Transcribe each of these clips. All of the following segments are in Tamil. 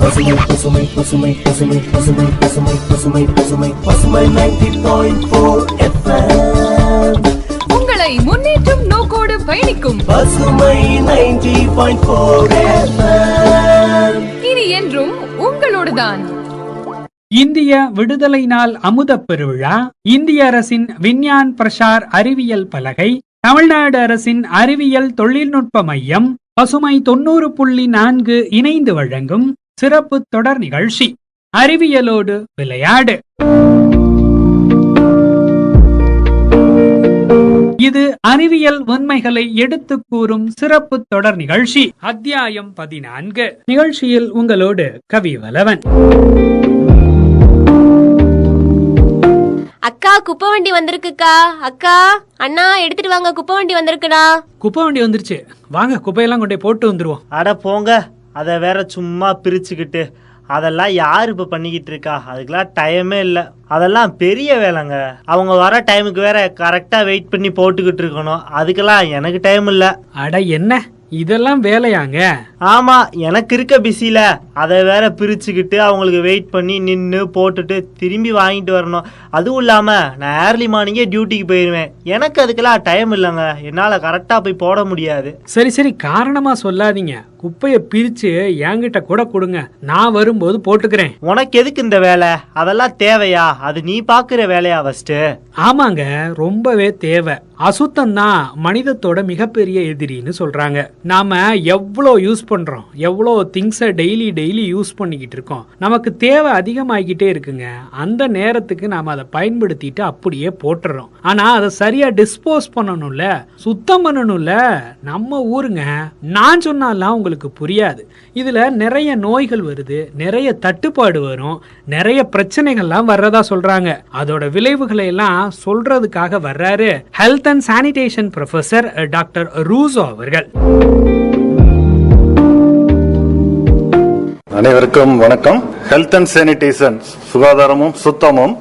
பசுமை பசுமை பசுமை பசுமை பசுமை பசுமை பசுமை பசுமை பசுமை 90.4 FM. உங்களை முன்னேற்றும் நோக்கோடு பயணிக்கும் பசுமை 90.4 FM. இனி என்றும் உங்களோடுதான். இந்திய விடுதலை நாள் அமுதப் பெருவிழா, இந்திய அரசின் விஞ்ஞான் பிரசார் அறிவியல் பலகை, தமிழ்நாடு அரசின் அறிவியல் தொழில்நுட்ப மையம், பசுமை 90.4 இணைந்து வழங்கும் சிறப்பு தொடர் நிகழ்ச்சி அறிவியலோடு விளையாடு. இது அறிவியல் உண்மைகளை எடுத்துக் கூறும் சிறப்பு தொடர் நிகழ்ச்சி. அத்தியாயம் 14. நிகழ்ச்சியில் உங்களோடு கவிவலவன். அக்கா, குப்பை வண்டி வந்திருக்குக்கா. அக்கா, அண்ணா எடுத்துட்டு வாங்க, குப்பை வண்டி வந்திருக்குடா. குப்பை வண்டி வந்துருச்சு, வாங்க குப்பையெல்லாம் கொண்டே போட்டு வந்துருவோம். அட போங்க, அதை வேற சும்மா பிரிச்சுக்கிட்டு அதெல்லாம் யார் இப்போ பண்ணிக்கிட்டு இருக்கா? அதுக்கெல்லாம் டைமே இல்லை. அதெல்லாம் பெரிய வேலைங்க. அவங்க வர டைமுக்கு வேற கரெக்டாக வெயிட் பண்ணி போட்டுக்கிட்டு இருக்கணும். அதுக்கெல்லாம் எனக்கு டைம் இல்லை. அட என்ன இதெல்லாம் வேலையாங்க? ஆமா, எனக்கு இருக்க பிஸியில அதை வேற பிரிச்சுக்கிட்டு அவங்களுக்கு வெயிட் பண்ணி நின்று போட்டுட்டு திரும்பி வாங்கிட்டு வரணும். அதுவும் இல்லாம நான் ஏர்லி மார்னிங்கே டியூட்டிக்கு போயிடுவேன். எனக்கு அதுக்கெல்லாம் டைம் இல்லைங்க. என்னால கரெக்டா போய் போட முடியாது. சரி சரி, காரணமா சொல்லாதீங்க. குப்பைய பிரிச்சு என்கிட்ட கூட கொடுங்க, நான் வரும்போது போட்டுக்கிறேன். உனக்கு எதுக்கு இந்த வேலை? அதெல்லாம் தேவையா? அது நீ பாக்குற வேலையா ஃபர்ஸ்ட்? ஆமாங்க, ரொம்பவே தேவை. அசுத்தம் தான் மனிதத்தோட மிகப்பெரிய எதிரின்னு சொல்றாங்க. நாம எவ்வளோ யூஸ் பண்றோம், எவ்வளோ திங்ஸை டெய்லி யூஸ் பண்ணிக்கிட்டு இருக்கோம். நமக்கு தேவை அதிகமாகிக்கிட்டே இருக்குங்க. அந்த நேரத்துக்கு நாம அதை பயன்படுத்திட்டு அப்படியே போட்டுறோம். ஆனா அதை சரியா டிஸ்போஸ் பண்ணணும்ல, சுத்தம் பண்ணணும்ல. நம்ம ஊருங்க, நான் சொன்னாலாம் உங்களுக்கு புரியாது. இதுல நிறைய நோய்கள் வருது, நிறைய தட்டுப்பாடு வரும், நிறைய பிரச்சனைகள்லாம் வர்றதா சொல்றாங்க. அதோட விளைவுகளை எல்லாம் சொல்றதுக்காக வர்றாரு health and sanitation professor doctor Rousseau அவர்கள். அனைவருக்கும் வணக்கம். ஹெல்த் அண்ட் சானிடேஷன், சுகாதாரமும் சுத்தமும்.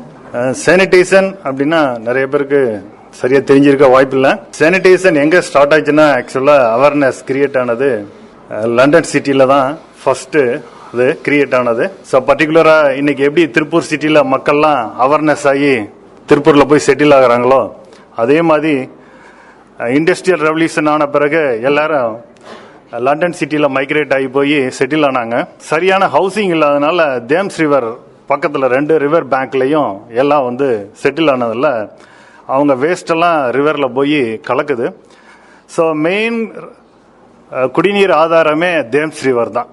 சானிடேஷன் அப்படின்னா நிறைய பேருக்கு சரியா தெரிஞ்சிருக்க வாய்ப்பு இல்லை. சானிடேஷன் எங்க ஸ்டார்ட் ஆச்சுன்னா, ஆக்சுவலா அவேர்னஸ் கிரியேட் ஆனது லண்டன் சிட்டில தான் ஃபர்ஸ்ட் அது கிரியேட் ஆனது. ஸோ பர்டிகுலரா இன்னைக்கு எப்படி திருப்பூர் சிட்டில மக்கள்லாம் அவேர்னஸ் ஆகி திருப்பூர்ல போய் செட்டில் ஆகுறாங்களோ, அதே மாதிரி இண்டஸ்ட்ரியல் ரெவல்யூஷன் ஆன பிறகு எல்லாரும் லண்டன் சிட்டில மைக்ரேட் ஆகி போய் செட்டில் ஆனாங்க. சரியான ஹவுசிங் இல்லாதனால தேம்ஸ் ரிவர் பக்கத்தில் 2 ரிவர் பேங்க்லையும் எல்லாம் வந்து செட்டில் ஆனதில்ல, அவங்க வேஸ்ட் எல்லாம் ரிவர்ல போய் கலக்குது. ஸோ மெயின் குடிநீர் ஆதாரமே தேம்ஸ் ரிவர் தான்.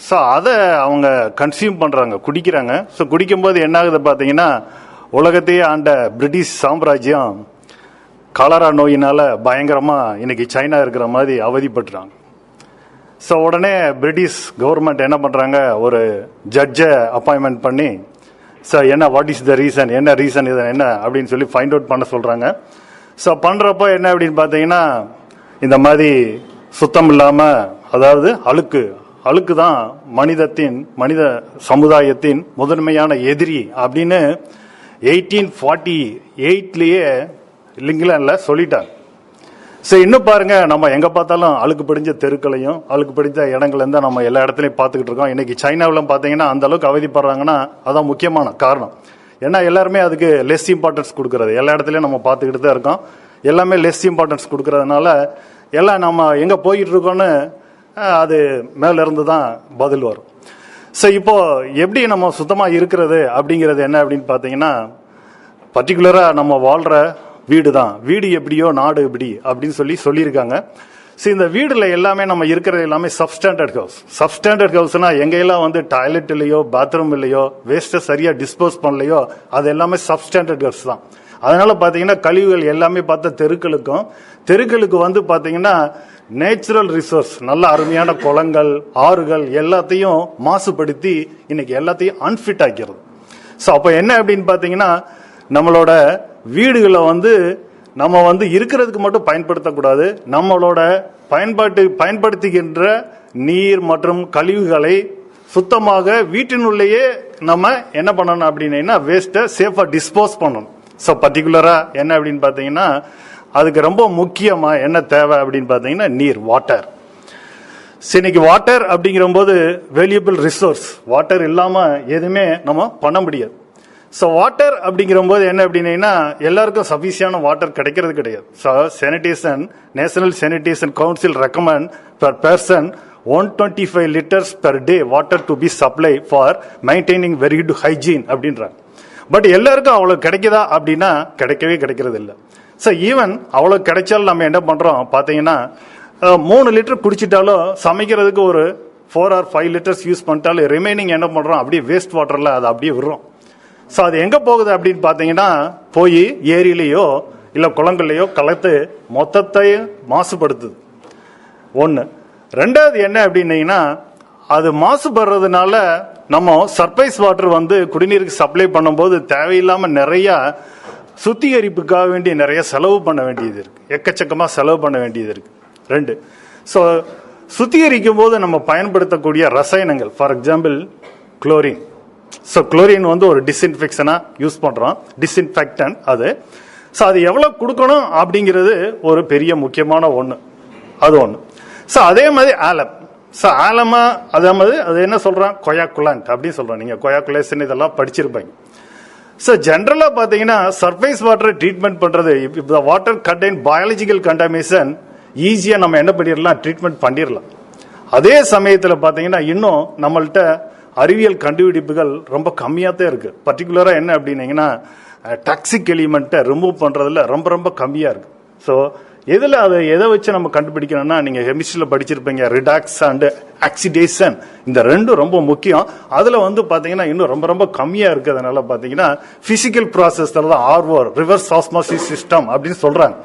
ஸோ அதை அவங்க கன்சியூம் பண்றாங்க, குடிக்கிறாங்க. ஸோ குடிக்கும்போது என்ன ஆகுது பார்த்தீங்கன்னா, உலகத்தையே ஆண்ட பிரிட்டிஷ் சாம்ராஜ்யம் காலரா நோயினால பயங்கரமா இன்னைக்கு சைனா இருக்கிற மாதிரி அவதிப்பட்டுறாங்க. ஸோ உடனே பிரிட்டிஷ் கவர்மெண்ட் என்ன பண்றாங்க, ஒரு ஜட்ஜை அப்பாயின்மெண்ட் பண்ணி, ஸோ என்ன வாட் இஸ் த ரீசன், என்ன ரீசன் இது என்ன அப்படின்னு சொல்லி ஃபைண்ட் அவுட் பண்ண சொல்றாங்க. ஸோ பண்றப்போ என்ன அப்படின்னு பார்த்தீங்கன்னா, இந்த மாதிரி சுத்தம் இல்லாம, அதாவது அழுக்கு தான் மனித சமுதாயத்தின் முதன்மையான எதிரி அப்படின்னு 1848லயே இங்கிலாந்துல சொல்லிட்டாங்க. சரி, இன்னும் பாருங்க, நம்ம எங்க பார்த்தாலும் அழுக்கு படிஞ்ச தெருக்களையும் அழுக்கு படிஞ்ச இடங்களையும் தான் நம்ம எல்லா இடத்துலையும் பார்த்துக்கிட்டு இருக்கோம். இன்னைக்கு சைனாவில் பார்த்தீங்கன்னா அந்த அளவுக்கு அவதிப்படுறாங்கன்னா அதான் முக்கியமான காரணம். ஏன்னா எல்லாருமே அதுக்கு லெஸ் இம்பார்ட்டன்ஸ் கொடுக்கறது, எல்லா இடத்துலையும் நம்ம பார்த்துக்கிட்டு தான் இருக்கோம். எல்லாமே லெஸ் இம்பார்ட்டன்ஸ் கொடுக்கறதுனால எல்லாம் நம்ம எங்க போயிட்டு இருக்கோம்னு அது மேல இருந்து தான் பதில் வரும். ஸோ இப்போ எப்படி நம்ம சுத்தமா இருக்கிறது அப்படிங்கிறது என்ன அப்படின்னு பார்த்தீங்கன்னா, பர்டிகுலரா நம்ம வாழ்ற வீடு தான். வீடு எப்படியோ நாடு எப்படி அப்படின்னு சொல்லியிருக்காங்க. ஸோ இந்த வீடுல எல்லாமே நம்ம இருக்கிறது எல்லாமே சப்ஸ்டாண்டர்ட் ஹவுஸ். சப்ஸ்டாண்டர்ட் ஹவுஸ்னா எங்கெல்லாம் வந்து டாய்லெட் இல்லையோ, பாத்ரூம் இல்லையோ, வேஸ்ட்டை சரியா டிஸ்போஸ் பண்ணலையோ, அது எல்லாமே சப்ஸ்டாண்டர்ட் ஹவுஸ் தான். அதனால பாத்தீங்கன்னா கழிவுகள் எல்லாமே பார்த்தா தெருக்களுக்கு வந்து பாத்தீங்கன்னா நேச்சுரல் ரிசோர்ஸ், நல்ல அருமையான குளங்கள், ஆறுகள் எல்லாத்தையும் மாசுபடுத்தி இன்னைக்கு எல்லாத்தையும் அன்ஃபிட் ஆக்கிறது. ஸோ அப்போ என்ன அப்படின்னு பாத்தீங்கன்னா, நம்மளோட வீடுகளை வந்து நம்ம வந்து இருக்கிறதுக்கு மட்டும் பயன்படுத்தக்கூடாது. நம்மளோட பயன்படுத்துகின்ற நீர் மற்றும் கழிவுகளை சுத்தமாக வீட்டினுள்ளேயே நம்ம என்ன பண்ணணும் அப்படின்னா வேஸ்ட்டை சேஃபா டிஸ்போஸ் பண்ணணும். ஸோ பர்டிகுலரா என்ன அப்படின்னு பாத்தீங்கன்னா, அதுக்கு ரொம்ப முக்கியமா என்ன தேவை அப்படின்னு பாத்தீங்கன்னா நீர், வாட்டர். இன்னைக்கு வாட்டர் அப்படிங்கிற போது வேல்யூபிள் ரிசோர்ஸ். வாட்டர் இல்லாம எதுவுமே நம்ம பண்ண முடியாது. ஸோ வாட்டர் அப்படிங்கிற போது என்ன அப்படின்னா எல்லாருக்கும் சஃபிஷியான வாட்டர் கிடைக்கிறது கிடையாது. So sanitation, national sanitation council recommend per person 125 liters per day water to be supplied for maintaining very good hygiene அப்படின்றாங்க. பட் எல்லாருக்கும் அவ்வளோ கிடைக்குதா அப்படின்னா கிடைக்கிறது இல்லை. ஸோ ஈவன் அவ்வளோ கிடைச்சாலும் நம்ம என்ன பண்ணுறோம் பார்த்தீங்கன்னா 3 லிட்டர் குடிச்சிட்டாலும் சமைக்கிறதுக்கு ஒரு 4 or 5 liters யூஸ் பண்ணிட்டாலும் ரிமைனிங் என்ன பண்ணுறோம் அப்படியே வேஸ்ட் வாட்டரில் அதை அப்படியே விடுறோம். ஸோ அது எங்கே போகுது அப்படின்னு பார்த்தீங்கன்னா போய் ஏரியிலையோ இல்லை குளங்கள்லையோ கலத்து மொத்தத்தையும் மாசுபடுத்துது. ஒன்று. ரெண்டாவது என்ன அப்படின்னீங்கன்னா அது மாசுபடுறதுனால நம்ம சர்ஃபேஸ் வாட்டர் வந்து குடிநீருக்கு சப்ளை பண்ணும்போது தேவையில்லாமல் நிறைய சுத்திகரிப்புக்காக வேண்டிய நிறைய செலவு பண்ண வேண்டியது இருக்கு. எக்கச்சக்கமாக செலவு பண்ண வேண்டியது இருக்கு. 2. ஸோ சுத்திகரிக்கும் போது நம்ம பயன்படுத்தக்கூடிய ரசாயனங்கள், for example chlorine. So chlorine வந்து ஒரு டிஸ்இன்ஃபெக்ஷனாக யூஸ் பண்ணுறோம், டிஸ்இன்ஃபெக்டன் அது. ஸோ அது எவ்வளோ கொடுக்கணும் அப்படிங்கிறது ஒரு பெரிய முக்கியமான ஒன்று. அது ஒன்று. ஸோ அதே மாதிரி ஆலம். ஸோ ஆலமா அதே மாதிரி அது என்ன சொல்கிறோம், கொயாக்குலாண்ட் அப்படின்னு சொல்கிறோம். நீங்கள் கொயாக்குலேஷன் இதெல்லாம் படிச்சிருப்பீங்க. ஸோ ஜென்ரலாக பார்த்தீங்கன்னா சர்ஃபேஸ் வாட்டரை ட்ரீட்மெண்ட் பண்ணுறது, இப்போ the water contain biological contamination ஈஸியாக நம்ம என்ன பண்ணிடலாம், ட்ரீட்மெண்ட் பண்ணிடலாம். அதே சமயத்தில் பார்த்தீங்கன்னா இன்னும் நம்மள்கிட்ட அறிவியல் கண்டுபிடிப்புகள் ரொம்ப கம்மியாக தான் இருக்குது. பர்டிகுலராக என்ன அப்படின்னீங்கன்னா டாக்ஸிக் எலிமெண்ட்டை ரிமூவ் பண்ணுறதுல ரொம்ப ரொம்ப கம்மியாக இருக்குது. ஸோ எதில் அதை எதை வச்சு நம்ம கண்டுபிடிக்கணும்னா நீங்கள் கெமிஸ்ட்ரியில் படிச்சிருப்பீங்க, ரிடாக்ஸ் அண்ட் ஆக்சிடேஷன். இந்த ரெண்டும் ரொம்ப முக்கியம். அதில் வந்து பார்த்தீங்கன்னா இன்னும் ரொம்ப ரொம்ப கம்மியாக இருக்கிறதுனால பார்த்தீங்கன்னா ஃபிசிக்கல் ப்ராசஸில் தான் RO, ரிவர்ஸ் ஆஸ்மாசிஸ் சிஸ்டம் அப்படின்னு சொல்கிறாங்க.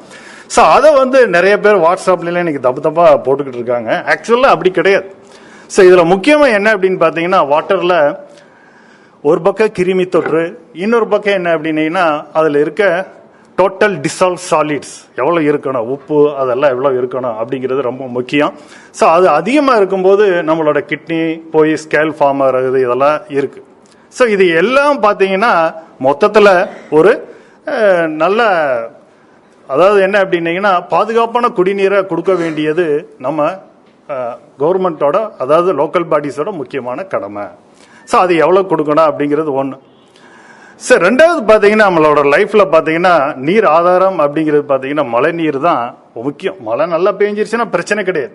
ஸோ அதை வந்து நிறைய பேர் வாட்ஸ்அப்லாம் இன்னைக்கு தப்பாக போட்டுக்கிட்டு இருக்காங்க. ஆக்சுவலாக அப்படி கிடையாது. ஸோ இதில் முக்கியமாக என்ன அப்படின்னு பார்த்தீங்கன்னா வாட்டரில் ஒரு பக்கம் கிருமி தொற்று, இன்னொரு பக்கம் என்ன அப்படின்னீங்கன்னா அதில் இருக்க டோட்டல் டிசால்வ் சாலிட்ஸ் எவ்வளோ இருக்கணும், உப்பு அதெல்லாம் எவ்வளோ இருக்கணும் அப்படிங்கிறது ரொம்ப முக்கியம். ஸோ அது அதிகமாக இருக்கும்போது நம்மளோட கிட்னி போய் ஸ்கேல் ஃபார்ம் ஆகிறது இதெல்லாம் இருக்குது. ஸோ இது எல்லாம் பார்த்தீங்கன்னா மொத்தத்தில் ஒரு நல்ல, அதாவது என்ன அப்படின்னீங்கன்னா பாதுகாப்பான குடிநீரை கொடுக்க வேண்டியது நம்ம கவர்மெண்ட்டோட, அதாவது லோக்கல் பாடிஸோட முக்கியமான கடமை. ஸோ அது எவ்வளோ கொடுக்கணும் அப்படிங்கிறது ஒன்று. சார் ரெண்டாவது பார்த்தீங்கன்னா நம்மளோட லைஃப்பில் பார்த்தீங்கன்னா நீர் ஆதாரம் அப்படிங்கிறது பார்த்தீங்கன்னா மழை நீர் தான் முக்கியம். மழை நல்லா பெஞ்சிருச்சுன்னா பிரச்சனை கிடையாது.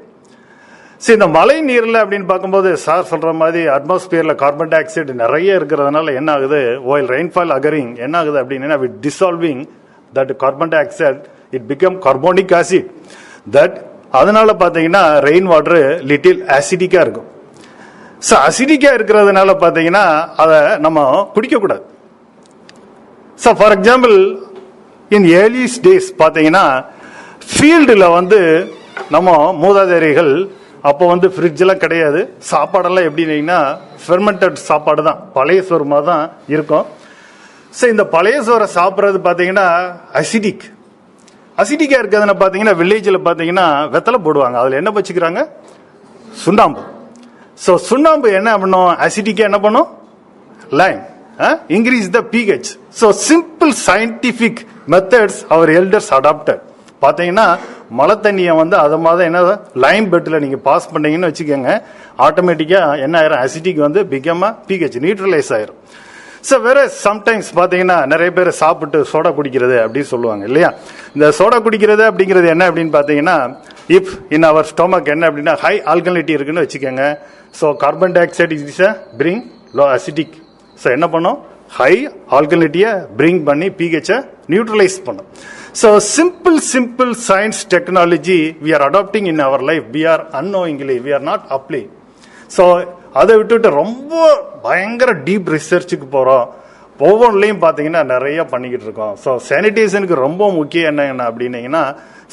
சரி, இந்த மழை நீரில் அப்படின்னு பார்க்கும்போது சார் சொல்கிற மாதிரி அட்மாஸ்பியரில் கார்பன் டை ஆக்சைடு நிறைய இருக்கிறதுனால என்ன ஆகுது, ஒயில் ரெயின்ஃபால் அகரிங் என்ன ஆகுது அப்படின்னா with dissolving that carbon di oxide it become carbonic acid. That அதனால பார்த்தீங்கன்னா ரெயின் வாட்டர் லிட்டில் ஆசிடிக்காக இருக்கும். ஸோ அசிடிக்காக இருக்கிறதுனால பார்த்தீங்கன்னா அதை நம்ம குடிக்கக்கூடாது. So for example in earliest days பார்த்தீங்கன்னா ஃபீல்டில் வந்து நம்ம மூதாதையர்கள் அப்போ வந்து ஃப்ரிட்ஜெலாம் கிடையாது, சாப்பாடெல்லாம் எப்படின்னா ஃபெர்மெண்டட் சாப்பாடு தான், பழைய சோறு மாதிரி தான் இருக்கும். ஸோ இந்த பழைய சோறை சாப்பிட்றது பார்த்தீங்கன்னா அசிடிக்காக இருக்கிறதுனா பார்த்தீங்கன்னா வில்லேஜில் பார்த்தீங்கன்னா வெத்தலை போடுவாங்க, அதில் என்ன வச்சுக்கிறாங்க, சுண்ணாம்பு. ஸோ சுண்ணாம்பு என்ன பண்ணும், அசிடிக்காக என்ன பண்ணும், Lime increase the pH. So simple scientific methods our elders adopted. பார்த்தீங்கன்னா மழை தண்ணியை வந்து அதை மாதிரி என்ன லைம் பெட்டில் நீங்கள் பாஸ் பண்ணீங்கன்னு வச்சுக்கோங்க, ஆட்டோமேட்டிக்காக என்ன ஆயிரும், அசிடிக் வந்து பிகமா pH நியூட்ரலைஸ் ஆயிரும். ஸோ வேற சம்டைம்ஸ் பார்த்தீங்கன்னா நிறைய பேர் சாப்பிட்டு சோடா குடிக்கிறது அப்படின்னு சொல்லுவாங்க இல்லையா. இந்த சோடா குடிக்கிறது அப்படிங்கிறது என்ன அப்படின்னு பார்த்தீங்கன்னா இஃப் இன் அவர் ஸ்டொமக் என்ன அப்படின்னா ஹை ஆல்கலிட்டி இருக்குன்னு வச்சுக்கோங்க. So carbon dioxide is bring low acidic. So என்ன பண்ணும், ஹை ஆல்கலிட்டியை பிரிங் பண்ணி pH-ஐ நியூட்ரலைஸ் பண்ணும். So simple science technology we are adapting in our life, we are annoyingly, we are not apply. So அதை விட்டுட்டு ரொம்ப பயங்கர டீப் ரிசர்ச்சுக்கு போகிறோம். ஒவ்வொன்றிலையும் பார்த்தீங்கன்னா நிறைய பண்ணிக்கிட்டு இருக்கோம். ஸோ சானிடேஷனுக்கு ரொம்ப முக்கியம் என்ன அப்படின்னீங்கன்னா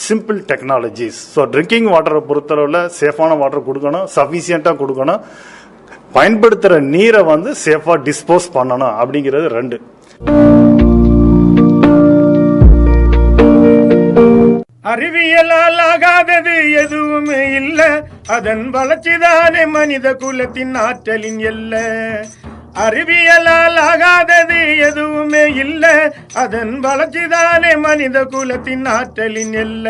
சிம்பிள் டெக்னாலஜிஸ். ஸோ ட்ரிங்கிங் வாட்டரை பொறுத்தளவில் சேஃபான வாட்டர் கொடுக்கணும், சஃபிஷியண்ட்டாக கொடுக்கணும், பயன்படுத்துகிற நீரை வந்து சேஃபாக டிஸ்போஸ் பண்ணணும் அப்படிங்கிறது 2. அறிவியலால் ஆகாதது எதுவுமே இல்ல, அதன் வளர்ச்சிதானே மனித குலத்தின் ஆற்றலின் எல்ல. அறிவியலால் ஆகாதது எதுவுமே இல்ல, அதன் வளர்ச்சிதானே மனித குலத்தின் ஆற்றலின் எல்ல.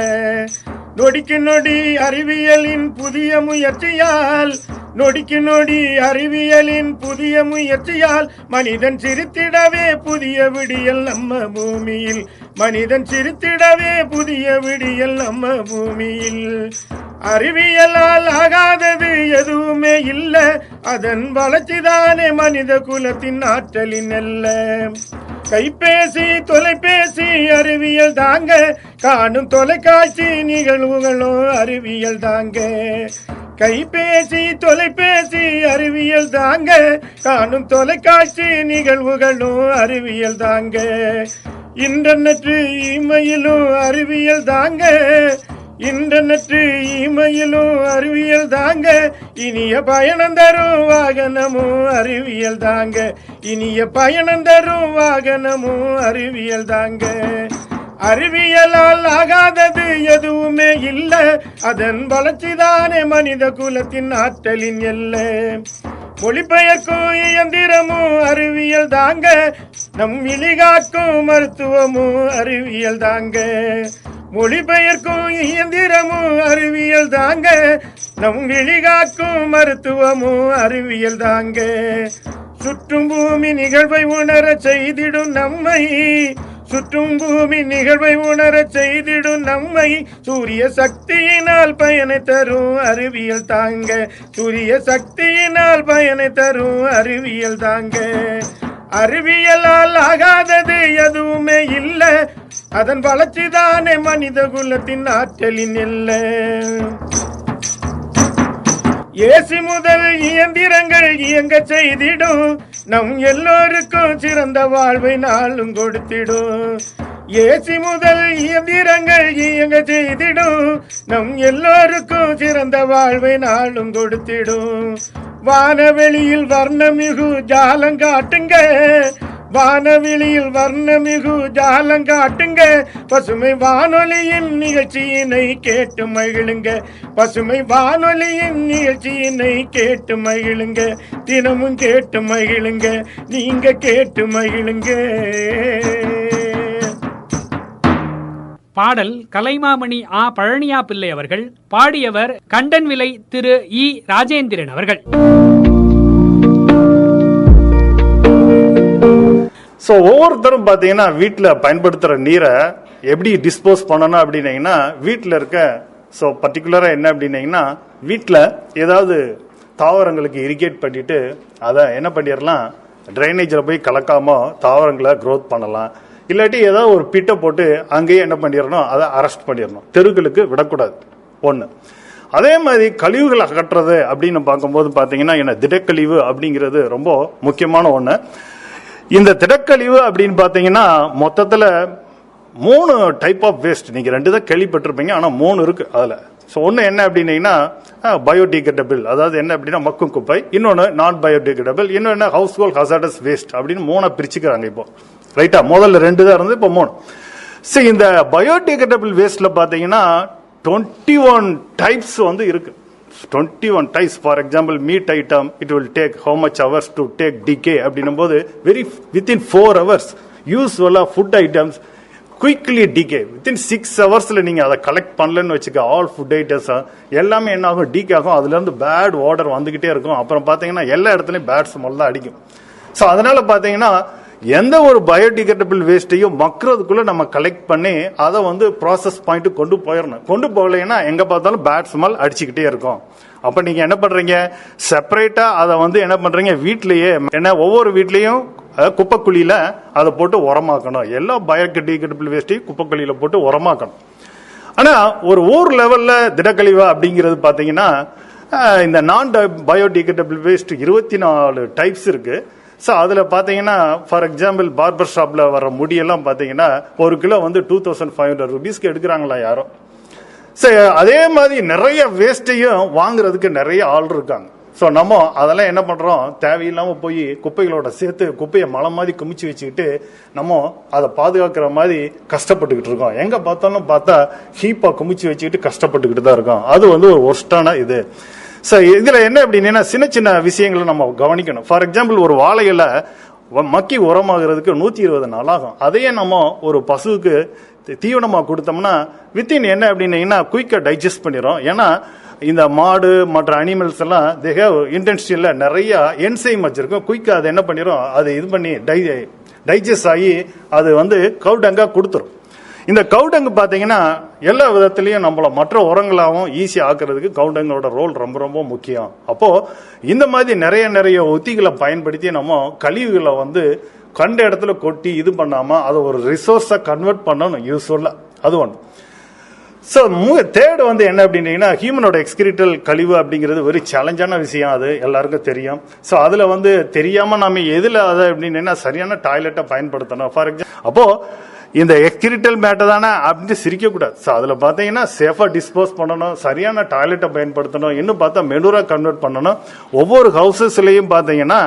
நொடிக்கு நொடி அறிவியலின் புதிய முயற்சியால் நொடிக்கு நொடி அறிவியலின் புதிய முயற்சியால் மனிதன் சிரித்திடவே புதிய விடியல் நம்ம பூமியில் மனிதன் சிரித்திடவே புதிய விடியல் நம்ம பூமியில் அறிவியலால் ஆகாதது எதுவுமே இல்ல அதன் வளர்ச்சிதானே மனித குலத்தின் ஆற்றலின் அல்ல கைபேசி தொலைபேசி அறிவியல் தாங்க காணும் தொலைக்காட்சி நிகழ்வுகளும் அறிவியல் தாங்க கைபேசி தொலைபேசி அறிவியல் தாங்க காணும் தொலைக்காட்சி நிகழ்வுகளும் அறிவியல் தாங்க இன்டர்நெட் இமெயிலும் அறிவியல் தாங்க இன்டர்நெட் இமெயிலும் அறிவியல் தாங்க இனிய பயணம் தரும் வாகனமும் அறிவியல் தாங்க இனிய பயணம் தரும் வாகனமும் அறிவியல் தாங்க அறிவியலால் ஆகாதது எதுவுமே இல்ல அதன் வளர்ச்சிதானே மனித குலத்தின் ஆற்றலின் எல்லை மொழிபெயர்க்கும் இயந்திரமும் அறிவியல் தாங்க நம் விழிகாக்கும் மருத்துவமும் அறிவியல் தாங்க மொழிபெயர்க்கும் இயந்திரமும் அறிவியல் தாங்க நம் விழிகாக்கும் மருத்துவமும் அறிவியல் தாங்க சுற்றும் பூமி நிகழ்வை உணர செய்திடும் நம்மை சுற்றும் பூமி நிகழ்வை உணர செய்திடும் நம்மை சூரிய சக்தியினால் பயனை தரும் அறிவியல் தாங்க சூரிய சக்தியினால் பயனை தரும் அறிவியல் தாங்க அறிவியலால் ஆகாதது எதுவுமே இல்ல அதன் வளர்ச்சிதானே மனித குலத்தின் ஆற்றலின் எல்லை ஏசி முதல் இயந்திரங்கள் இயங்க செய்திடும் நம் எல்லோருக்கும் சிறந்த வாழ்வை நாளும் கொடுத்திடும் ஏசி முதல் இயந்திரங்கள் இயங்க செய்திடும் நம் எல்லோருக்கும் சிறந்த வாழ்வை நாளும் கொடுத்திடும் வானவெளியில் வர்ணமிகு ஜாலங்காட்டுங்க வானவெளியில் வர்ணமிகு ஜாலங்காட்டுங்க பசுமை வானொலியின் நிகழ்ச்சியினை கேட்டு மகிழுங்க பசுமை வானொலியின் நிகழ்ச்சியினை கேட்டு மகிழுங்க தினமும் கேட்டு மகிழுங்க நீங்க கேட்டு மகிழுங்க பாடல் கலைமாமணி ஆ பழனியா பிள்ளை அவர்கள் பாடியவர் கண்டன்விலை திரு இ ராஜேந்திரன் அவர்கள். ஸோ ஒவ்வொருத்தரும் பார்த்தீங்கன்னா வீட்டில் பயன்படுத்துகிற நீரை எப்படி டிஸ்போஸ் பண்ணணும் அப்படின்னீங்கன்னா வீட்டில் இருக்க ஸோ பர்டிகுலராக என்ன அப்படின்னீங்கன்னா வீட்டில் ஏதாவது தாவரங்களுக்கு இரிகேட் பண்ணிட்டு அதை என்ன பண்ணிடலாம் ட்ரைனேஜில் போய் கலக்காம தாவரங்களை க்ரோத் பண்ணலாம். இல்லாட்டி ஏதாவது ஒரு பிட்டை போட்டு அங்கேயே என்ன பண்ணிடணும் அதை அரெஸ்ட் பண்ணிடணும், தெருக்களுக்கு விடக்கூடாது. ஒன்று. அதே மாதிரி கழிவுகள் அகற்றுறது அப்படின்னு பார்க்கும்போது பார்த்தீங்கன்னா என்ன திடக்கழிவு அப்படிங்கிறது ரொம்ப முக்கியமான ஒன்று. இந்த திடக்கழிவு அப்படின்னு பார்த்தீங்கன்னா மொத்தத்தில் 3 டைப் ஆஃப் வேஸ்ட். நீங்கள் 2 தான் கேள்விப்பட்டிருப்பீங்க, ஆனால் 3 இருக்கு அதில். ஸோ ஒன்று என்ன அப்படின்னீங்கன்னா பயோடிகிரேடபிள், அதாவது என்ன அப்படின்னா மக்கும் குப்பை. இன்னொன்று நான் பயோடிகிரேடபிள், இன்னொன்று ஹவுஸ் ஹோல்ட் ஹசார்டஸ் வேஸ்ட் அப்படின்னு 3 பிரிச்சுக்கிறாங்க இப்போ. ரைட்டா? முதல்ல 2 தான் இருந்து இப்போ 3. சரி, இந்த பயோடிகிரேடபிள் வேஸ்ட்ல பார்த்தீங்கன்னா 21 டைப்ஸ் வந்து இருக்கு. 21 types. For example, meat item, it will take how much hours to take decay அப்படின்னும் போது within 4 hours. Usual food items quickly decay. Within 6 hoursல நீங்க அதை கலெக்ட் பண்ணலன்னு வச்சுக்க, ஆல் ஃபுட் ஐட்டம்ஸ் எல்லாமே என்ன ஆகும், டீக் ஆகும். அதுல இருந்து பேட் வாட்டர் வந்துகிட்டே இருக்கும். அப்புறம் பாத்தீங்கன்னா எல்லா இடத்துலயும் பேட் ஸ்மெல் தான் அடிக்கும். ஸோ அதனால பாத்தீங்கன்னா எந்த ஒரு பயோடிகிரேடபிள் வேஸ்ட்டையும் மக்கிறதுக்குள்ள நம்ம கலெக்ட் பண்ணி அதை வந்து ப்ராசஸ் பாயிண்ட் கொண்டு போயிடணும். கொண்டு போகலைன்னா எங்க பார்த்தாலும் பேட் ஸ்மெல் அடிச்சுக்கிட்டே இருக்கும். அப்ப நீங்க என்ன பண்றீங்க, செப்பரேட்டா அதை வந்து என்ன பண்றீங்க, வீட்லயே என்ன ஒவ்வொரு வீட்லயும் குப்பைக்குழியில அதை போட்டு உரமாக்கணும். எல்லா பயோடிகிரேடபிள் வேஸ்ட்டையும் குப்பைக்குழியில போட்டு உரமாக்கணும். ஆனா ஒரு ஊர் லெவல்ல திடக்கழிவு அப்படிங்கிறது பாத்தீங்கன்னா இந்த நான் பயோடிகிரேடபிள் வேஸ்ட் 24 டைப்ஸ் இருக்கு. ஸோ அதில் பார்த்தீங்கன்னா ஃபார் எக்ஸாம்பிள் பார்பர் ஷாப்பில் வர முடியெல்லாம் பார்த்தீங்கன்னா 1 கிலோ வந்து 2500 rupeesக்கு எடுக்கிறாங்களா யாரும். ஸோ அதே மாதிரி நிறைய வேஸ்ட்டையும் வாங்குறதுக்கு நிறைய ஆள் இருக்காங்க. ஸோ நம்ம அதெல்லாம் என்ன பண்ணுறோம், தேவையில்லாமல் போய் குப்பைகளோட சேர்த்து குப்பையை மலை மாதிரி குமிச்சு வச்சுக்கிட்டு நம்ம அதை பாதுகாக்கிற மாதிரி கஷ்டப்பட்டுக்கிட்டு இருக்கோம். எங்கே பார்த்தாலும் பார்த்தா ஹீப்பாக குமிச்சு வச்சுக்கிட்டு கஷ்டப்பட்டுக்கிட்டு தான் இருக்கோம். அது வந்து ஒரு ஒர்ஸ்டான இது. ஸோ இதில் என்ன அப்படின்னா சின்ன சின்ன விஷயங்களை நம்ம கவனிக்கணும். ஃபார் எக்ஸாம்பிள் ஒரு வாழை இலை மக்கி உரமாகிறதுக்கு 120 நாள் ஆகும். அதையே நம்ம ஒரு பசுவுக்கு தீவனமாக கொடுத்தோம்னா வித்தின் என்ன அப்படின்னீங்கன்னா குயிக்காக டைஜஸ்ட் பண்ணிடும். ஏன்னா இந்த மாடு மற்ற அனிமல்ஸ் எல்லாம் தே ஹேவ் இன்டென்சிட்டியில் நிறைய என்சைம் வச்சிருக்கும். குயிக்காக அது என்ன பண்ணிடும், அது இது பண்ணி டைஜஸ்ட் ஆகி அது வந்து கவுடங்காக கொடுத்துரும். இந்த கவுடங்கு பார்த்தீங்கன்னா எல்லா விதத்துலையும் நம்மள மற்ற உரங்களாகவும் ஈஸியாக ஆக்குறதுக்கு கவுடங்களோட ரோல் ரொம்ப ரொம்ப முக்கியம். அப்போது இந்த மாதிரி நிறைய உத்திகளை பயன்படுத்தி நம்ம கழிவுகளை வந்து கண்ட இடத்துல கொட்டி இது பண்ணாமல் அதை ஒரு ரிசோர்ஸாக கன்வெர்ட் பண்ணணும் யூஸ்ஃபுல்லாக. அது ஒன்று. ஸோ தேர்டு வந்து என்ன அப்படின்னீங்கன்னா ஹியூமனோட எக்ஸ்கிரிட்டல் கழிவு அப்படிங்கிறது வெரி சேலஞ்சான விஷயம், அது எல்லாருக்கும் தெரியும். ஸோ அதில் வந்து தெரியாமல் நம்ம எதில் அதை அப்படின்னா சரியான டாய்லெட்டை பயன்படுத்தணும். ஃபார் எக்ஸாம்பிள் அப்போது இந்த எக்ஸ்கிரிட்டல் மேட்டை தானே அப்படின்னு சிரிக்கக்கூடாது. ஸோ அதில் பார்த்தீங்கன்னா சேஃபாக டிஸ்போஸ் பண்ணணும், சரியான டாய்லெட்டை பயன்படுத்தணும், இன்னும் பார்த்தா மெனூராக கன்வெர்ட் பண்ணணும். ஒவ்வொரு ஹவுசஸ்லையும் பார்த்தீங்கன்னா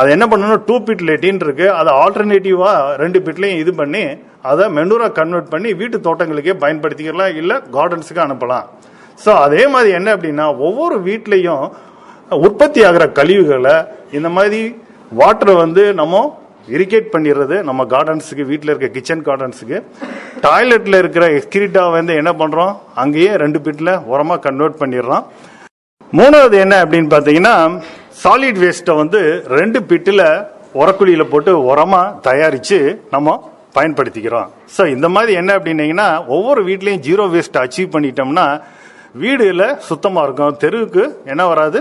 அதை என்ன பண்ணணும், 2 பிட் லெட்டின் இருக்கு, அதை ஆல்டர்னேட்டிவாக 2 பிட்லையும் இது பண்ணி அதை மெனூராக கன்வெர்ட் பண்ணி வீட்டு தோட்டங்களுக்கே பயன்படுத்திக்கலாம், இல்லை கார்டன்ஸுக்கு அனுப்பலாம். ஸோ அதே மாதிரி என்ன அப்படின்னா ஒவ்வொரு வீட்லேயும் உற்பத்தி ஆகிற கழிவுகளை இந்த மாதிரி வாட்டரை வந்து நம்ம இரிகேட் பண்ணிடுறது நம்ம கார்டன்ஸுக்கு, வீட்டில் இருக்க கிச்சன் கார்டன்ஸுக்கு. டாய்லெட்டில் இருக்கிற எக்ஸ்கிரிட்டா வந்து என்ன பண்ணுறோம், அங்கேயே 2 பிட்டில் உரமாக கன்வெர்ட் பண்ணிடுறோம். மூணாவது என்ன அப்படின்னு பார்த்தீங்கன்னா சாலிட் வேஸ்ட்டை வந்து 2 பிட்டில் உரக்குழியில் போட்டு உரமாக தயாரித்து நம்ம பயன்படுத்திக்கிறோம். ஸோ இந்த மாதிரி என்ன அப்படின்னீங்கன்னா ஒவ்வொரு வீட்லேயும் 0 வேஸ்ட் அச்சீவ் பண்ணிட்டோம்னா வீடுல சுத்தமாக இருக்கும், தெருவுக்கு என்ன வராது,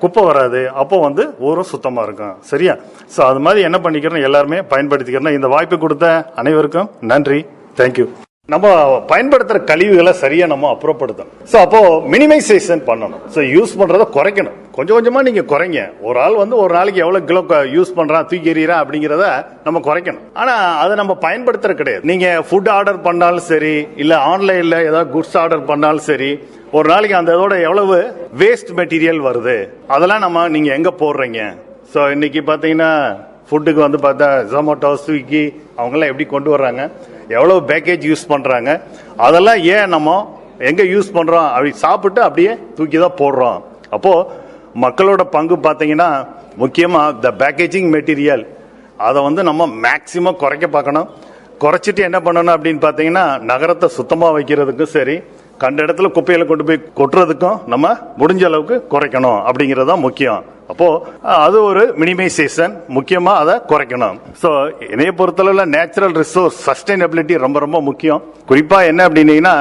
குப்பை வராது, அப்போ வந்து ஊரும் சுத்தமாக இருக்கும். சரியா? ஸோ அது மாதிரி என்ன பண்ணிக்கிறோம், எல்லாருமே பயன்படுத்திக்கிறோம். இந்த வாய்ப்பு கொடுத்த அனைவருக்கும் நன்றி. தேங்க்யூ. நம்ம பயன்படுத்துற கழிவுகளை சரியா நம்ம அப்புறப்படுத்தணும். ஸோ அப்போ மினிமைசேஷன் பண்ணணும். ஸோ யூஸ் பண்றதை குறைக்கணும். கொஞ்சம் கொஞ்சமா நீங்க குறைங்க. ஒரு ஆள் வந்து ஒரு நாளைக்கு எவ்வளவு கிலோ யூஸ் பண்றான், தூக்கி எறியறான் அப்படிங்கிறத நம்ம குறைக்கணும். ஆனா அதை நம்ம பயன்படுத்துறது கிடையாது. நீங்க ஃபுட் ஆர்டர் பண்ணாலும் சரி, இல்ல ஆன்லைன்ல ஏதாவது குட்ஸ் ஆர்டர் பண்ணாலும் சரி, ஒரு நாளைக்கு அந்த இதோட எவ்வளவு வேஸ்ட் மெட்டீரியல் வருது, அதெல்லாம் நீங்க எங்க போடுறீங்க. ஸோ இன்னைக்கு பாத்தீங்கன்னா ஃபுட்டுக்கு வந்து பார்த்தா ஜொமேட்டோ, ஸ்விக்கி அவங்கெல்லாம் எப்படி கொண்டு வர்றாங்க, எவ்வளவு பேக்கேஜ் யூஸ் பண்றாங்க, அதெல்லாம் ஏன் நம்ம எங்க யூஸ் பண்றோம், அப்படி சாப்பிட்டு அப்படியே தூக்கி தான் போடுறோம். அப்போ மக்களோட பங்கு பார்த்தீங்கன்னா முக்கியமா இந்த பேக்கேஜிங் மெட்டீரியல் அதை வந்து நம்ம மேக்சிமம் குறைக்க பார்க்கணும். குறைச்சிட்டு என்ன பண்ணணும் அப்படின்னு பார்த்தீங்கன்னா நகரத்தை சுத்தமாக வைக்கிறதுக்கும் சரி, கண்ட இடத்துல குப்பையில கொண்டு போய் கொட்டுறதுக்கும் நம்ம முடிஞ்ச அளவுக்கு குறைக்கணும் அப்படிங்கிறது தான் முக்கியம். அப்போ அது ஒரு மினிமைசேஷன், முக்கியமா அதை குறைக்கணும். ஸோ என்னைய பொறுத்தளவில் நேச்சுரல் ரிசோர்ஸ் சஸ்டைனபிலிட்டி ரொம்ப ரொம்ப முக்கியம். குறிப்பா என்ன அப்படின்னீங்கன்னா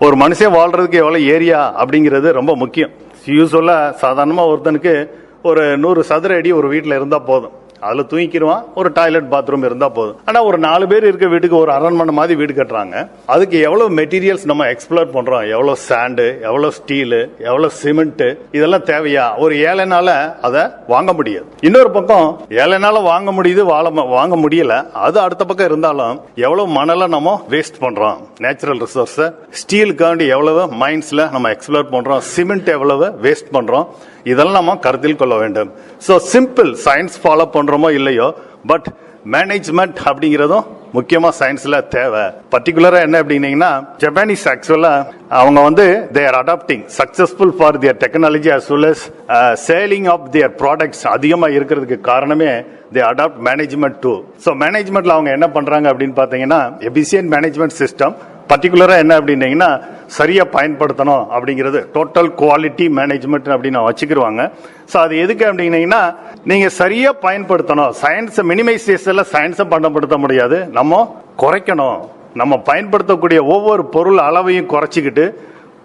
ஒரு மனுஷன் வாழ்றதுக்கு எவ்வளவு ஏரியா அப்படிங்கிறது ரொம்ப முக்கியம். யூஸ்வலா சாதாரணமா ஒருத்தனுக்கு ஒரு 100 சதுர அடி ஒரு வீட்டில் இருந்தா போதும், அதுல தூங்கிடுவான், ஒரு டாய்லெட் பாத்ரூம் இருந்தா போதும். ஆனா ஒரு 4 பேர் இருக்க வீட்டுக்கு ஒரு அரண்மனை மாதிரி வீடு கட்டுறாங்க. அதுக்கு எவ்வளவு மெட்டீரியல்ஸ் நம்ம எக்ஸ்ப்ளோர் பண்றோம், எவ்வளவு சாண்டு, எவ்வளவு ஸ்டீலு, எவ்வளவு சிமெண்ட், இதெல்லாம் தேவையா? ஒரு ஏழைனால அதை வாங்க முடியாது. இன்னொரு பக்கம் ஏழைனால வாங்க முடியுது, வாங்க முடியல, அது அடுத்த பக்கம் இருந்தாலும் எவ்வளவு மணலை நம்ம வேஸ்ட் பண்றோம், நேச்சுரல் ரிசோர்ஸ். ஸ்டீலுக்காண்டி எவ்வளவு மைன்ஸ்ல நம்ம எக்ஸ்ப்ளோர் பண்றோம், சிமெண்ட் எவ்வளவு வேஸ்ட் பண்றோம், இதெல்லாம் நம்ம கருத்தில் கொள்ள வேண்டும். ஸோ சிம்பிள் சயின்ஸ் ஃபாலோ பண்றோமோ இல்லையோ, பட் மேனேஜ்மெண்ட் அப்படிங்கிறதும் முக்கியமா சயின்ஸ்ல தேவை. பர்டிகுலரா என்ன அப்படின்னீங்கன்னா ஜப்பானீஸ் ஆக்சுவலா அவங்க வந்து they are adapting successful for their technology as well as selling of their products அதிகமா இருக்கிறதுக்கு காரணமே they adapt management too. So மேனேஜ்மெண்ட்ல அவங்க என்ன பண்றாங்க அப்படின்னு பாத்தீங்கன்னா எபிசியன்ட் மேனேஜ்மெண்ட் சிஸ்டம், பர்டிகுலரா என்ன அப்படின்னீங்கன்னா சரியா பயன்படுத்தணும் அப்படிங்கிறது டோட்டல் குவாலிட்டி மேனேஜ்மெண்ட் அப்படின்னு வச்சுக்கிடுவாங்க. ஸோ அது எதுக்கு அப்படின்னீங்கன்னா நீங்க சரியா பயன்படுத்தணும். சயின்ஸ் மினிமைசேஷன்ல சயின்ஸை பயன்படுத்த முடியாது, நம்ம குறைக்கணும். நம்ம பயன்படுத்தக்கூடிய ஒவ்வொரு பொருள் அளவையும் குறைச்சிக்கிட்டு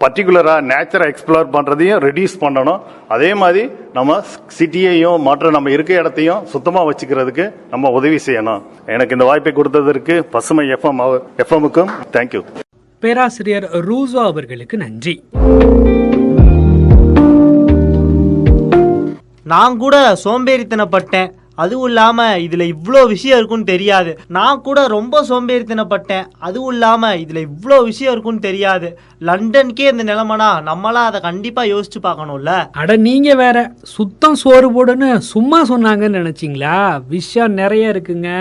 பர்டிகுலரா நேச்சரை எக்ஸ்ப்ளோர் பண்றதையும் ரெடியூஸ் பண்ணணும். அதே மாதிரி நம்ம சிட்டியையும் மற்ற நம்ம இருக்க இடத்தையும் சுத்தமா வச்சுக்கிறதுக்கு நம்ம உதவி செய்யணும். எனக்கு இந்த வாய்ப்பை கொடுத்ததற்கு பசுமை எஃப்எம்முக்கும் தேங்க்யூ. பேராசிரியர் ரூசோ அவர்களுக்கு நன்றி. நான் கூட சோம்பேறித்தனப்பட்டேன், அதுவும் இல்லாமல் இதில் இவ்வளோ விஷயம் இருக்குன்னு தெரியாது. நான் கூட ரொம்ப சோம்பேறித்தனப்பட்டேன், அதுவும் இல்லாமல் இதில் இவ்வளோ விஷயம் இருக்குன்னு தெரியாது. லண்டனுக்கே இந்த நிலைமைனா நம்மளாம் அதை கண்டிப்பாக யோசிச்சு பார்க்கணும்ல. அட நீங்க வேற சுத்தம் சோறு போடுன்னு சும்மா சொன்னாங்கன்னு நினைச்சிங்களா? விஷயம் நிறைய இருக்குங்க.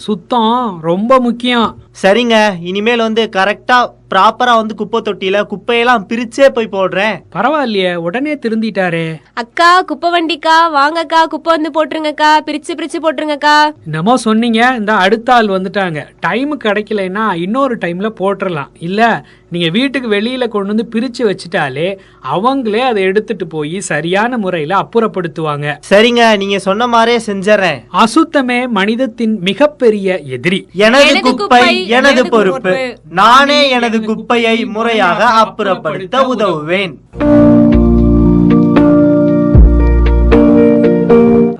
சுத்தம் ரொம்ப முக்கியம். சரிங்க, இனிமேல் வந்து கரெக்டா ப்ராப்பரா வந்து குப்பை தொட்டியில குப்பையெல்லாம் பிரிச்சே போய் போடுறேன். பரவாயில்லையே, உடனே திருந்திட்டாரே. அக்கா குப்பை வண்டிக்கா வாங்கக்கா, குப்பை வந்து போட்டுருங்கக்கா, பிரிச்சு போட்டுருங்கக்கா. என்னமோ சொன்னீங்க, இந்த அடுத்த ஆள் வந்துட்டாங்க. டைம் கிடைக்கலன்னா இன்னொரு டைம்ல போட்டுடலாம். இல்ல நீங்க வீட்டுக்கு வெளியில கொண்டு வந்து பிரிச்சு வச்சுட்டாலே அவங்களே அதை எடுத்துட்டு போய் சரியான முறையில அப்புறப்படுத்துவாங்க. சரிங்க, நீங்க சொன்ன மாதிரியே செஞ்சறேன். அசுத்தமே மனிதத்தின் மிகப்பெரிய எதிரி. எனது குப்பை எனது பொறுப்பு. நானே எனது குப்பையை முறையாக அப்புறப்படுத்த உதவுவேன்.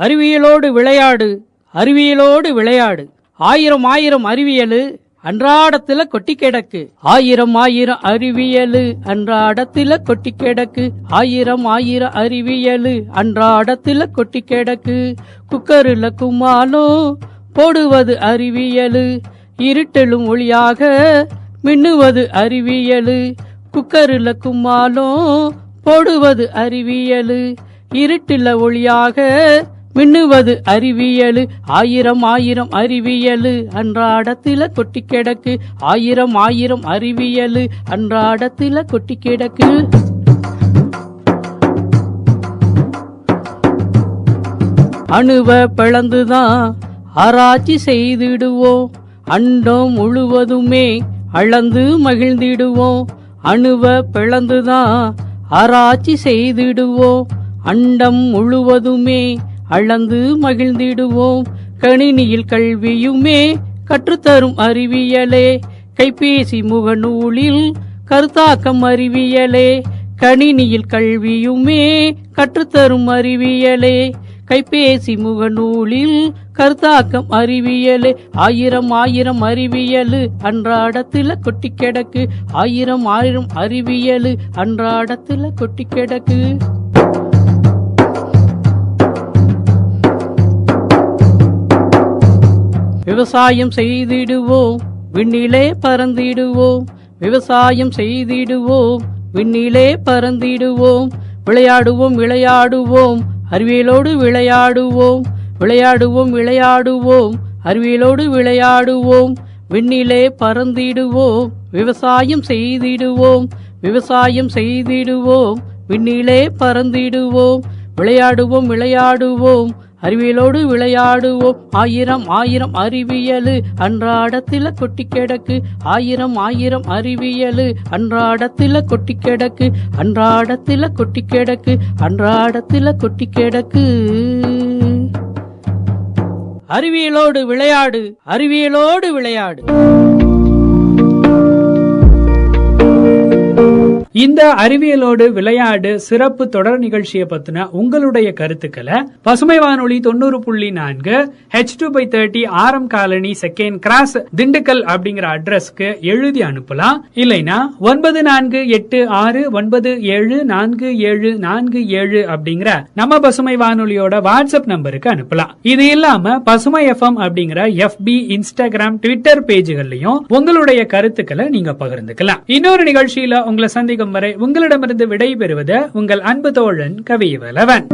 அறிவியலோடு விளையாடு, அறிவியலோடு விளையாடு. ஆயிரம் ஆயிரம் அறிவியலு அன்றாடத்துல கொட்டி கிடக்கு. ஆயிரம் ஆயிரம் அறிவியலு அன்றாடத்துல கொட்டி கிடக்கு. ஆயிரம் ஆயிரம் அறிவியலு அன்றாடத்துல கொட்டி கிடக்கு. குக்கருல கும்மாலும் போடுவது அறிவியலு. இருட்டலும் ஒளியாக மின்னுவது அறிவியலு. குக்கருல கும்மாலும் போடுவது அறிவியலு. இருட்டுல ஒளியாக மின்னுவது அறிவியலு. ஆயிரம் ஆயிரம் அறிவியலு அன்றாடத்தில கொட்டி கிடக்கு. ஆயிரம் ஆயிரம் அறிவியலு அன்றாடத்தில கொட்டி கிடக்கு. அணுவ பிளந்துதான் ஆராய்ச்சி செய்திடுவோம். அண்டம் முழுவதுமே அளந்து மகிழ்ந்திடுவோம். அணுவ பிளந்துதான் ஆராய்ச்சி செய்திடுவோம். அண்டம் முழுவதுமே அளந்து மகிழ்ந்திடுவோம். கணினியில் கல்வியுமே கற்றுத்தரும் அறிவியலே. கைபேசி முகநூலில் கருத்தாக்கம் அறிவியலே. கணினியில் கல்வியுமே கற்றுத்தரும் அறிவியலே. கைபேசி முகநூலில் கருத்தாக்கம் அறிவியலே. ஆயிரம் ஆயிரம் அறிவியலு அன்றாடத்துல கொட்டி கிடக்கு. ஆயிரம் ஆயிரம் அறிவியலு அன்றாடத்துல கொட்டி கிடக்கு. விவசாயம் செய்திடுவோம், விண்ணிலே பறந்திடுவோம். விவசாயம் செய்திடுவோம், விண்ணிலே பறந்திடுவோம். விளையாடுவோம் விளையாடுவோம், அறிவியலோடு விளையாடுவோம். விளையாடுவோம் விளையாடுவோம், அறிவியலோடு விளையாடுவோம். விண்ணிலே பறந்திடுவோம், விவசாயம் செய்திடுவோம். விவசாயம் செய்திடுவோம், விண்ணிலே பறந்திடுவோம். விளையாடுவோம் விளையாடுவோம், அறிவியலோடு விளையாடுவோம். ஆயிரம் ஆயிரம் அறிவியலு அன்றாடத்தில கொட்டி கிடக்கு. ஆயிரம் ஆயிரம் அறிவியலு அன்றாடத்தில கொட்டி கிடக்கு. அன்றாடத்தில கொட்டி கிடக்கு. அன்றாடத்தில கொட்டி கிடக்கு. அறிவியலோடு விளையாடு, அறிவியலோடு விளையாடு. இந்த அறிவியலோடு விளையாடு சிறப்பு தொடர் நிகழ்ச்சியை பத்தின உங்களுடைய கருத்துக்களை பசுமை வானொலி 90.4 H2/30 RM colony second cross Dindigul அப்படிங்கிற அட்ரஸ்க்கு எழுதி அனுப்பலாம். இல்லைன்னா 9486974747 அப்படிங்கிற நம்ம பசுமை வானொலியோட வாட்ஸ்அப் நம்பருக்கு அனுப்பலாம். இது இல்லாம பசுமை FM அப்படிங்கிற FB, இன்ஸ்டாகிராம், ட்விட்டர் பேஜுகள்லயும் உங்களுடைய கருத்துக்களை நீங்க பகிர்ந்துக்கலாம். இன்னொரு நிகழ்ச்சியில உங்களை சந்திக்கும் வரை உங்களிடமிருந்து விடை பெறுவது உங்கள் அன்பு தோழன் கவிவலவன்.